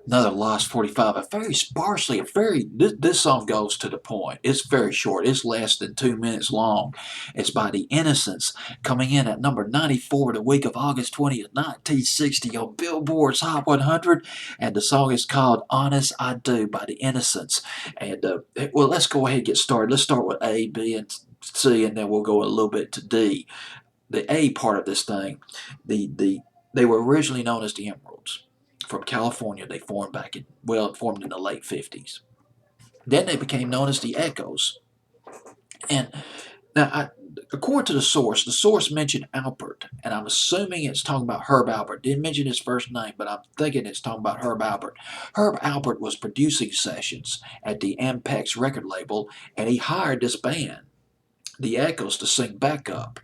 Another Lost 45, a very sparsely, this song goes to the point. It's very short. It's less than 2 minutes long. It's by The Innocents, coming in at number 94 the week of August 20th, 1960 on Billboard's Hot 100, and the song is called Honest I Do by The Innocents. And, well, let's go ahead and get started. Let's start with A, B, and C, and then we'll go a little bit to D. The A part of this thing, they were originally known as the Emeralds. From California, they formed in the late 50s. Then they became known as the Echoes. And now, according to the source mentioned Albert, and I'm assuming it's talking about Herb Albert. Didn't mention his first name, but I'm thinking it's talking about Herb Albert. Herb Albert was producing sessions at the Ampex record label, and he hired this band, the Echoes, to sing backup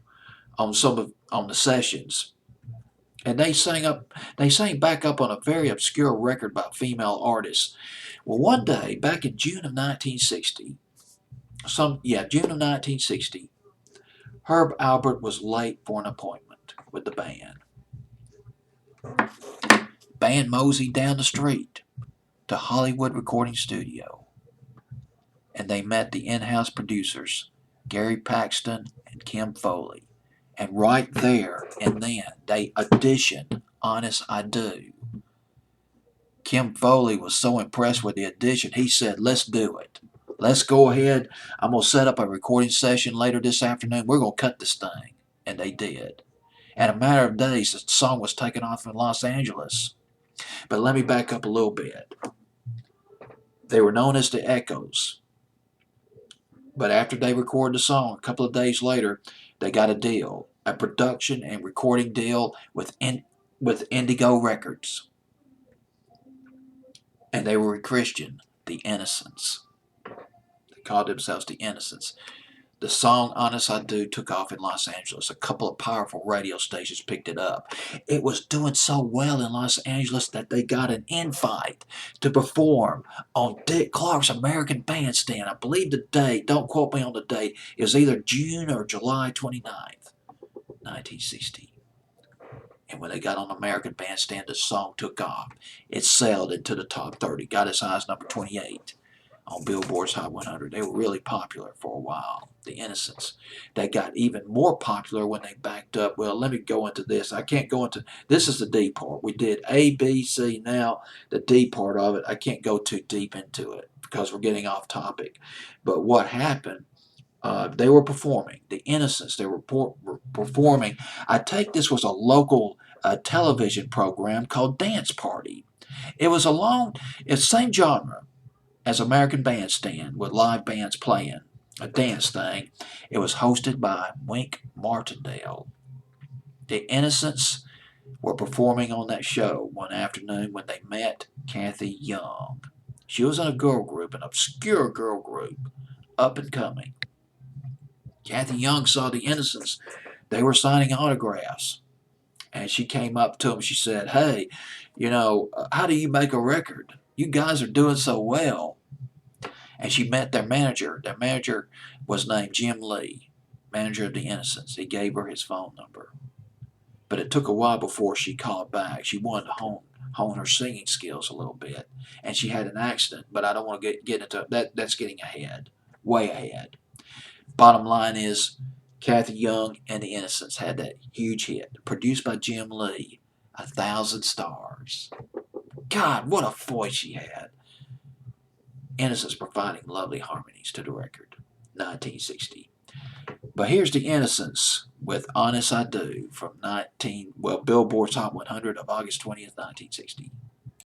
on the sessions. And they sang back up on a very obscure record by female artists. Well, one day, back in June of 1960, June of 1960, Herb Albert was late for an appointment with the band. Band moseyed down the street to Hollywood Recording Studio, and they met the in-house producers, Gary Paxton and Kim Foley. And right there and then, they auditioned Honest I Do. Kim Foley was so impressed with the audition, he said, let's do it. Let's go ahead. I'm going to set up a recording session later this afternoon. We're going to cut this thing. And they did. In a matter of days, the song was taken off in Los Angeles. But let me back up a little bit. They were known as the Echoes. But after they recorded the song, a couple of days later, they got a deal, a production and recording deal with Indigo Records. And they were Christian, the Innocents. They called themselves the Innocents. The song Honest I Do took off in Los Angeles. A couple of powerful radio stations picked it up. It was doing so well in Los Angeles that they got an invite to perform on Dick Clark's American Bandstand. I believe the date, don't quote me on the date, is either June or July 29th, 1960. And when they got on American Bandstand, the song took off. It sailed into the top 30, got as high as number 28 on Billboard's Hot 100. They were really popular for a while, the Innocents. They got even more popular when they backed up. Well, let me go into this. I can't go into, this is the D part. We did A, B, C. Now the D part of it, I can't go too deep into it because we're getting off topic. But what happened, they were performing, the Innocents, they were performing. I take this was a local television program called Dance Party. It was it's the same genre as American Bandstand with live bands playing a dance thing. It was hosted by Wink Martindale. The Innocents were performing on that show one afternoon when they met Kathy Young. She was in a girl group, an obscure girl group, up and coming. Kathy Young saw the Innocents. They were signing autographs. And she came up to them. She said, hey, how do you make a record? You guys are doing so well. And she met their manager. Their manager was named Jim Lee, manager of the Innocents. He gave her his phone number. But it took a while before she called back. She wanted to hone her singing skills a little bit. And she had an accident, but I don't want to get into that. That's getting ahead, way ahead. Bottom line is, Kathy Young and the Innocents had that huge hit, produced by Jim Lee, 1,000 Stars. God, what a voice she had. Innocents providing lovely harmonies to the record, 1960. But here's the Innocents with Honest I Do from Billboard's Hot 100 of August 20th, 1960.